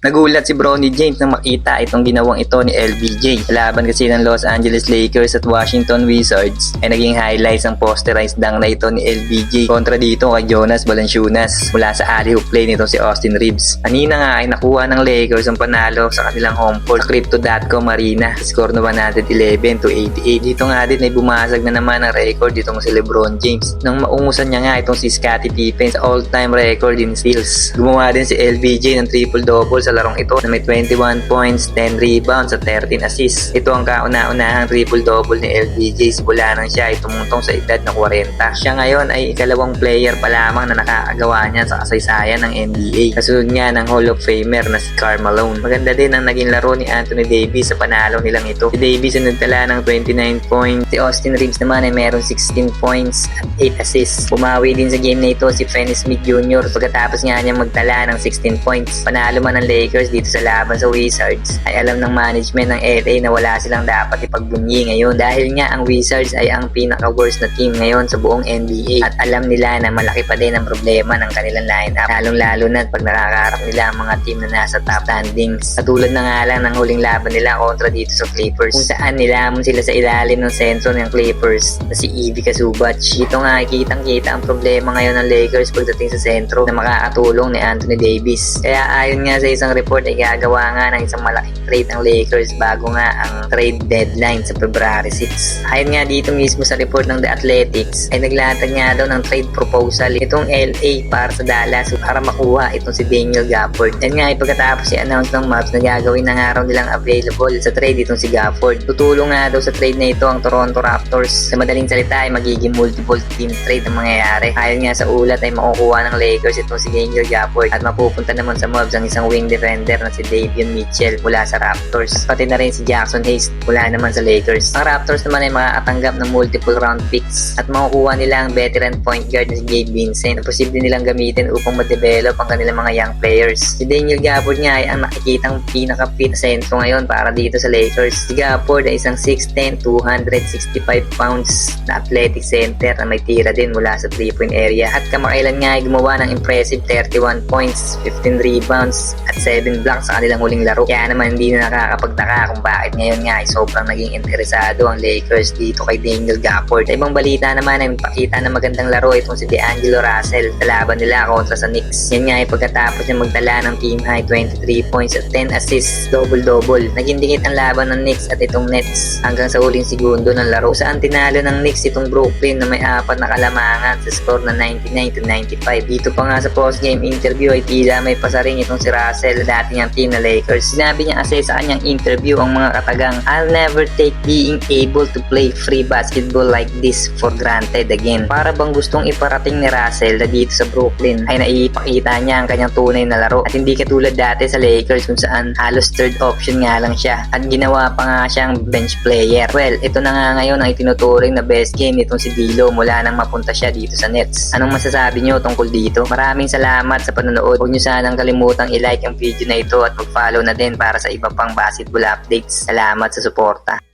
Nagulat si Bronny James nang makita itong ginawang ito ni LBJ. Laban kasi ng Los Angeles Lakers at Washington Wizards ay naging highlights ang posterized dunk na ito ni LBJ kontra dito kay Jonas Valanciunas mula sa alley-oop play nito si Austin Reeves. Kanina nga ay nakuha ng Lakers ang panalo sa kanilang home court sa Crypto.com Arena. Score na 111-88. Dito nga din ay bumasag na naman ang record ditong si LeBron James nang maungusan niya nga itong si Scottie Pippen sa all-time record in steals. Gumawa din si LBJ ng triple-double sa larong ito na may 21 points, 10 rebounds at 13 assists. Ito ang kauna-unahang triple-double ni LBJ simula nang siya ay tumungtong sa edad na 40. Siya ngayon ay ikalawang player pa lamang na nakakagawa niyan sa kasaysayan ng NBA. Kasunod niya ng Hall of Famer na si Karl Malone. Maganda din ang naging laro ni Anthony Davis sa panalo nilang ito. Si Davis ay nagtala ng 29 points. Si Austin Reeves naman ay meron 16 points at 8 assists. Bumawi din sa game na ito si Finney Smith Jr. pagkatapos nga niyang magtala ng 16 points. Panalo man ang Lakers dito sa laban sa Wizards ay alam ng management ng LA na wala silang dapat ipagbunyi ngayon dahil nga ang Wizards ay ang pinaka-worst na team ngayon sa buong NBA at alam nila na malaki pa din ang problema ng kanilang lineup lalong-lalo na pag nakakaharap nila ang mga team na nasa top standings. Katulad na nga lang ng huling laban nila kontra dito sa Clippers kung saan nilamon sila sa ilalim ng sentro ng Clippers na si Ivica Zubac. Dito nga kitang-kita ang problema ngayon ng Lakers pagdating sa sentro na makakatulong ni Anthony Davis. Kaya ayon nga sa isang report ay gagawa nga ng isang malaking trade ng Lakers bago nga ang trade deadline sa February 6. Ayon nga dito mismo sa report ng The Athletics ay naglatag nga daw ng trade proposal itong LA para sa Dallas para makuha itong si Daniel Gafford. Yan nga ay pagkatapos i-announce ng Mavs na gagawin na nga raw nilang available sa trade itong si Gafford. Tutulong nga daw sa trade na ito ang Toronto Raptors. Sa madaling salita ay magiging multiple team trade ang mangyayari. Ayon nga sa ulat ay makukuha ng Lakers itong si Daniel Gafford at mapupunta naman sa Mavs ang isang wing defender na si Davion Mitchell mula sa Raptors. Pati na rin si Jackson Hayes mula naman sa Lakers. Ang Raptors naman ay makakatanggap ng multiple round picks at makukuha nila ang veteran point guard na si Gabe Vincent na posible nilang gamitin upang ma-develop ang kanilang mga young players. Si Daniel Gafford nga ay ang nakikitang pinaka-fit sentro ngayon para dito sa Lakers. Si Gafford ay isang 6'10", 265 pounds na athletic center na may tira din mula sa 3-point area at kamakailan nga ay gumawa ng impressive 31 points, 15 rebounds at 7 blocks sa kanilang huling laro. Kaya naman hindi na nakakapagtaka kung bakit ngayon nga ay sobrang naging interesado ang Lakers dito kay Daniel Gafford. Sa ibang balita naman ay pakita na magandang laro itong si D'Angelo Russell sa laban nila kontra sa Knicks. Yan nga ay pagkatapos niya magtala ng team high 23 points at 10 assists, double-double. Naging dikit ang laban ng Knicks at itong Nets hanggang sa huling segundo ng laro saan tinalo ng Knicks itong Brooklyn na may 4 na kalamangan sa score na 99-95. Dito pa nga sa post-game interview ay tila may pasaring itong si Russell dati niyang team na Lakers. Sinabi niya kasi sa kanyang interview ang mga katagang, "I'll never take being able to play free basketball like this for granted again." Para bang gustong iparating ni Russell na dito sa Brooklyn ay naipakita niya ang kanyang tunay na laro at hindi katulad dati sa Lakers kung saan halos third option nga lang siya at ginawa pa nga siyang bench player. Well, ito na nga ngayon ang itinuturing na best game nitong si D'Lo mula nang mapunta siya dito sa Nets. Anong masasabi niyo tungkol dito? Maraming salamat sa panonood. Huwag niyo sanang kalimutang i-like ang video na ito at mag-follow na din para sa iba pang basketball updates. Salamat sa suporta.